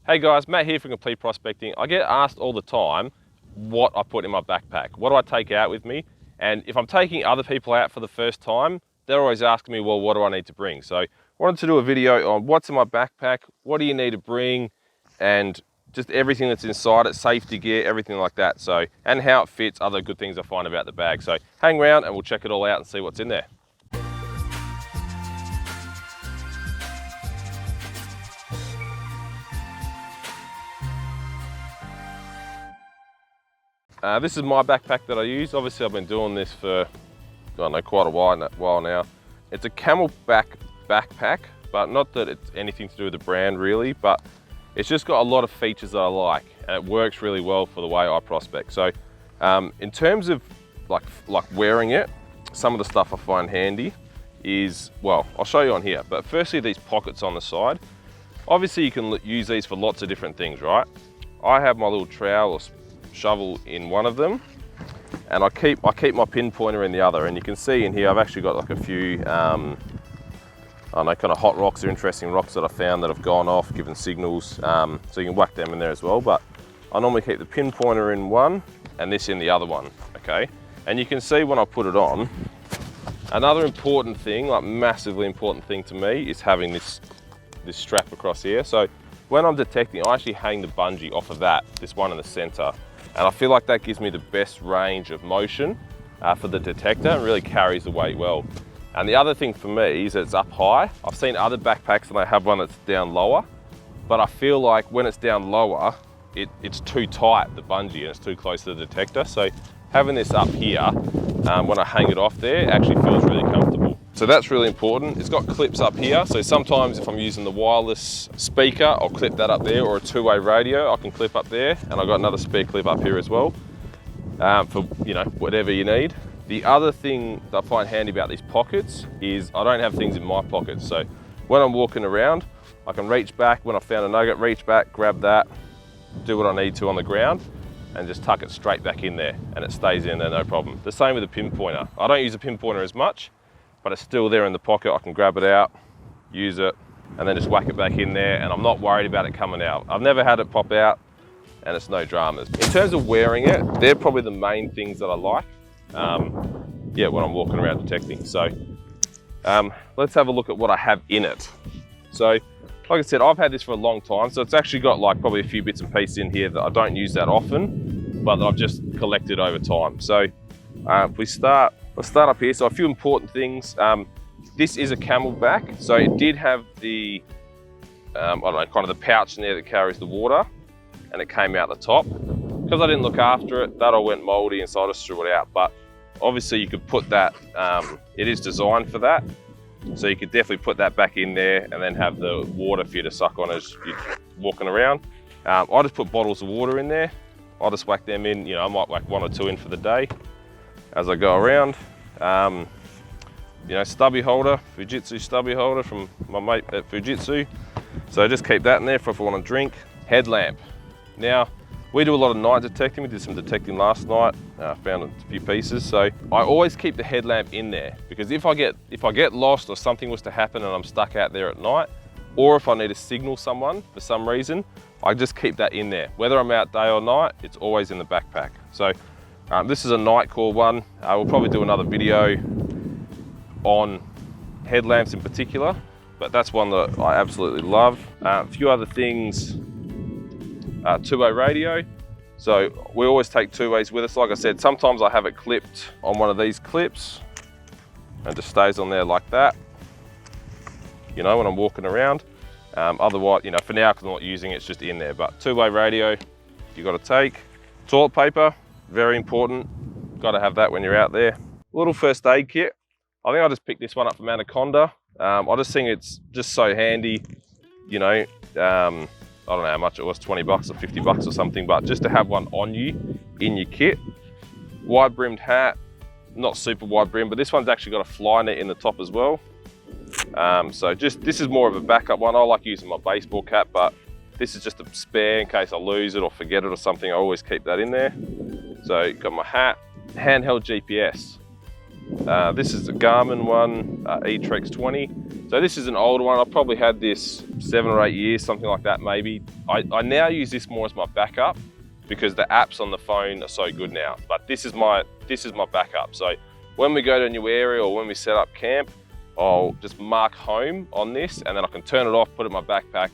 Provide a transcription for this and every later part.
Hey guys, Matt here from Complete Prospecting. I get asked all the time what I put in my backpack. What do I take out with me? And if I'm taking other people out for the first time, they're always asking me, well, what do I need to bring? So I wanted to do a video on what's in my backpack, what do you need to bring, and just everything that's inside it, safety gear, everything like that. So, and how it fits, other good things I find about the bag. So hang around and we'll check it all out and see what's in there. This is my backpack that I use. Obviously, I've been doing this for, I don't know, quite a while now. It's a CamelBak backpack, but not that it's anything to do with the brand really, but it's just got a lot of features that I like, and it works really well for the way I prospect. So in terms of like wearing it, some of the stuff I find handy is, well, I'll show you on here, but firstly, these pockets on the side. Obviously, you can use these for lots of different things, right? I have my little trowel or shovel in one of them, and I keep my pinpointer in the other. And you can see in here I've actually got like a few I don't know, kind of hot rocks or interesting rocks that I found that have gone off, given signals, so you can whack them in there as well. But I normally keep the pinpointer in one and this in the other one, okay? And you can see when I put it on, another important thing, like massively important thing to me, is having this strap across here. So when I'm detecting, I actually hang the bungee off of this one in the center. And I feel like that gives me the best range of motion for the detector and really carries the weight well. And the other thing for me is that it's up high. I've seen other backpacks and they have one that's down lower, but I feel like when it's down lower, it's too tight, the bungee, and it's too close to the detector. So having this up here, when I hang it off there, it actually feels really comfortable. So that's really important. It's got clips up here. So sometimes if I'm using the wireless speaker, I'll clip that up there, or a two-way radio, I can clip up there. And I've got another spare clip up here as well, for, you know, whatever you need. The other thing that I find handy about these pockets is I don't have things in my pockets. So when I'm walking around, I can reach back. When I found a nugget, reach back, grab that, do what I need to on the ground, and just tuck it straight back in there, and it stays in there, no problem. The same with the pinpointer. I don't use a pinpointer as much, but it's still there in the pocket. I can grab it out, use it, and then just whack it back in there, and I'm not worried about it coming out. I've never had it pop out, and it's no dramas. In terms of wearing it, they're probably the main things that I like, yeah, when I'm walking around detecting. So let's have a look at what I have in it. So, like I said, I've had this for a long time, so it's actually got like probably a few bits and pieces in here that I don't use that often, but that I've just collected over time. So let's start up here. So a few important things. This is a CamelBak, so it did have the, I don't know, kind of the pouch in there that carries the water, and it came out the top. Because I didn't look after it, that all went moldy, and so I just threw it out. But obviously you could put that, it is designed for that. So you could definitely put that back in there and then have the water for you to suck on as you're walking around. I just put bottles of water in there. I'll just whack them in, you know, I might whack 1 or 2 in for the day as I go around. You know, stubby holder, Fujitsu stubby holder from my mate at Fujitsu. So just keep that in there for if I want to drink. Headlamp. Now, we do a lot of night detecting. We did some detecting last night. Found a few pieces. So I always keep the headlamp in there, because if I get lost or something was to happen and I'm stuck out there at night, or if I need to signal someone for some reason, I just keep that in there. Whether I'm out day or night, it's always in the backpack. So this is a Nitecore one. We'll probably do another video on headlamps in particular, but that's one that I absolutely love. A few other things. Two-way radio. So we always take two-ways with us. Like I said, sometimes I have it clipped on one of these clips and just stays on there like that, you know, when I'm walking around. Otherwise, you know, for now, because I'm not using it, it's just in there. But two-way radio, you got to take. Toilet paper, very important. Got to have that when you're out there. Little first aid kit. I think I just picked this one up from Anaconda. I just think it's just so handy, you know. I don't know how much it was, 20 bucks or 50 bucks or something, but just to have one on you in your kit. Wide brimmed hat, not super wide brim, but this one's actually got a fly net in the top as well. So this is more of a backup one. I like using my baseball cap, but this is just a spare in case I lose it or forget it or something. I always keep that in there. So got my hat, handheld GPS. This is the Garmin one, eTrex 20. So this is an older one. I've probably had this 7 or 8 years, something like that maybe. I now use this more as my backup because the apps on the phone are so good now. But this is my backup. So when we go to a new area or when we set up camp, I'll just mark home on this and then I can turn it off, put it in my backpack.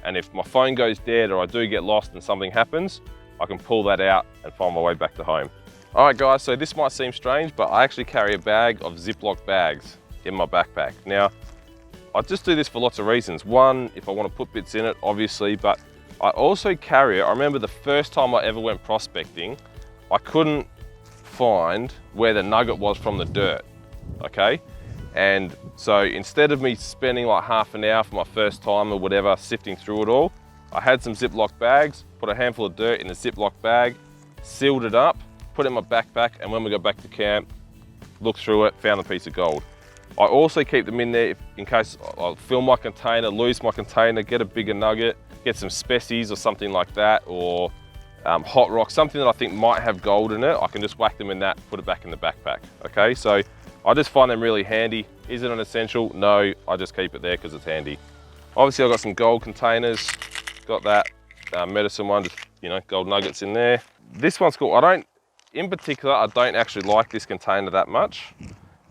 And if my phone goes dead or I do get lost and something happens, I can pull that out and find my way back to home. All right guys, so this might seem strange, but I actually carry a bag of Ziploc bags in my backpack. Now, I just do this for lots of reasons. One, if I want to put bits in it, obviously, but I also carry it. I remember the first time I ever went prospecting, I couldn't find where the nugget was from the dirt, okay? And so instead of me spending like half an hour for my first time or whatever, sifting through it all, I had some Ziploc bags, put a handful of dirt in a Ziploc bag, sealed it up, put it in my backpack, and when we got back to camp, looked through it, found a piece of gold. I also keep them in there in case I'll fill my container, lose my container, get a bigger nugget, get some species or something like that, or hot rock, something that I think might have gold in it. I can just whack them in that, put it back in the backpack, okay? So I just find them really handy. Is it an essential? No, I just keep it there because it's handy. Obviously I've got some gold containers, got that medicine one, just, you know, gold nuggets in there. This one's cool. In particular, I don't actually like this container that much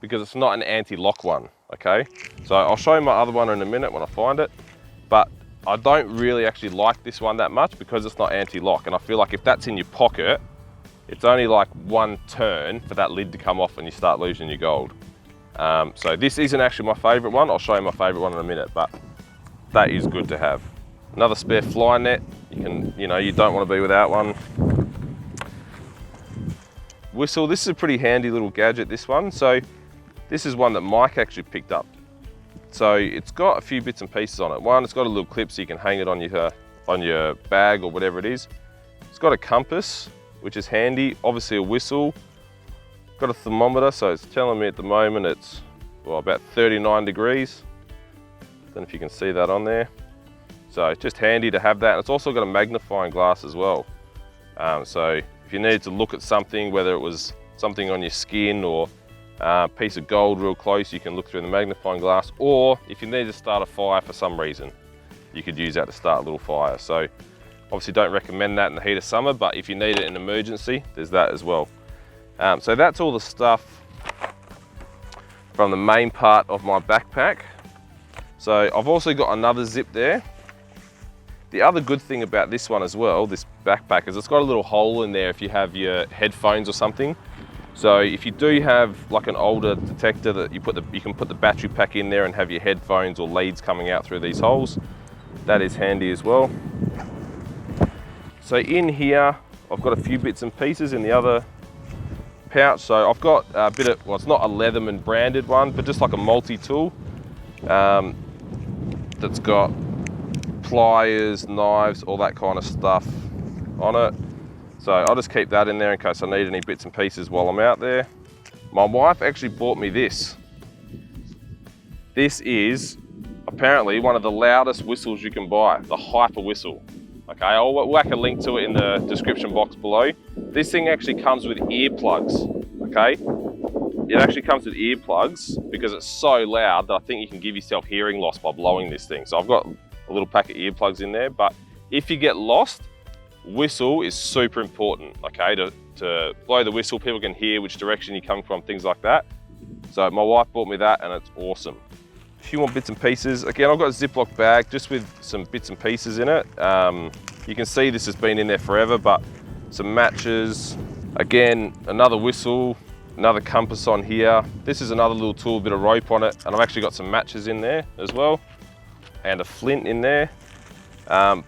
because it's not an anti-lock one, okay? So I'll show you my other one in a minute when I find it, but I don't really actually like this one that much because it's not anti-lock, and I feel like if that's in your pocket, it's only like one turn for that lid to come off and you start losing your gold. So this isn't actually my favorite one. I'll show you my favorite one in a minute, but that is good to have. Another spare fly net. You don't want to be without one. Whistle, this is a pretty handy little gadget, this one. So this is one that Mike actually picked up. So it's got a few bits and pieces on it. One, it's got a little clip so you can hang it on your bag or whatever it is. It's got a compass, which is handy. Obviously a whistle. Got a thermometer, so it's telling me at the moment it's about 39 degrees. Don't know if you can see that on there. So it's just handy to have that. And it's also got a magnifying glass as well. So if you needed to look at something, whether it was something on your skin or a piece of gold real close, you can look through the magnifying glass. Or if you need to start a fire for some reason, you could use that to start a little fire. So obviously don't recommend that in the heat of summer, but if you need it in an emergency, there's that as well. So that's all the stuff from the main part of my backpack. So I've also got another zip there. The other good thing about this one as well, this backpack, is it's got a little hole in there if you have your headphones or something. So if you do have like an older detector that you can put the battery pack in there and have your headphones or leads coming out through these holes. That is handy as well. So in here, I've got a few bits and pieces in the other pouch. So I've got a bit of, it's not a Leatherman branded one, but just like a multi-tool that's got pliers, knives, all that kind of stuff on it. So I'll just keep that in there in case I need any bits and pieces while I'm out there. My wife actually bought me this. This is apparently one of the loudest whistles you can buy, the Hyper Whistle. Okay, I'll whack a link to it in the description box below. This thing actually comes with earplugs, okay? It actually comes with earplugs because it's so loud that I think you can give yourself hearing loss by blowing this thing. So I've got a little pack of earplugs in there, but if you get lost, whistle is super important, okay? To blow the whistle, people can hear which direction you're coming from, things like that. So my wife bought me that and it's awesome. A few more bits and pieces. Again, I've got a Ziploc bag just with some bits and pieces in it. You can see this has been in there forever, but some matches. Again, another whistle, another compass on here. This is another little tool, a bit of rope on it, and I've actually got some matches in there as well. And a flint in there.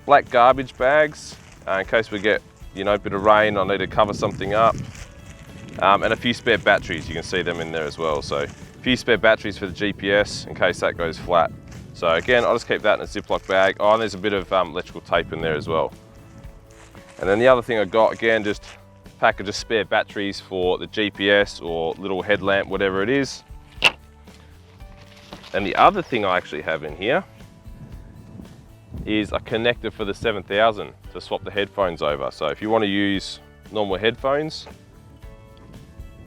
Black garbage bags in case we get a bit of rain, I need to cover something up. And a few spare batteries, you can see them in there as well. So a few spare batteries for the GPS in case that goes flat. So again, I'll just keep that in a Ziploc bag. Oh, and there's a bit of electrical tape in there as well. And then the other thing I got, again, just a pack of just spare batteries for the GPS or little headlamp, whatever it is. And the other thing I actually have in here is a connector for the 7000 to swap the headphones over. So if you want to use normal headphones,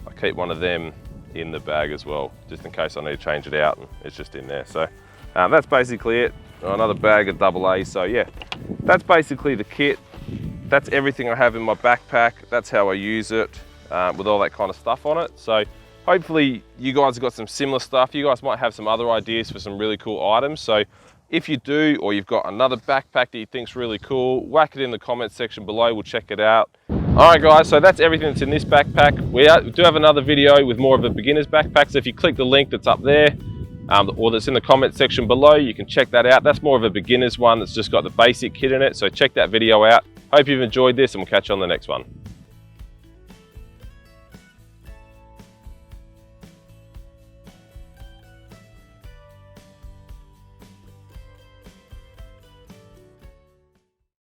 I keep one of them in the bag as well, just in case I need to change it out, and it's just in there. So That's basically it. Another bag of AA. So yeah, that's basically the kit. That's everything I have in my backpack. That's how I use it, with all that kind of stuff on it. So hopefully you guys have got some similar stuff. You guys might have some other ideas for some really cool items. So if you do, or you've got another backpack that you think's really cool, whack it in the comments section below. We'll check it out. All right guys, so that's everything that's in this backpack. We do have another video with more of a beginner's backpack. So if you click the link that's up there, or that's in the comment section below, you can check that out. That's more of a beginner's one that's just got the basic kit in it. So check that video out. Hope you've enjoyed this, and we'll catch you on the next one.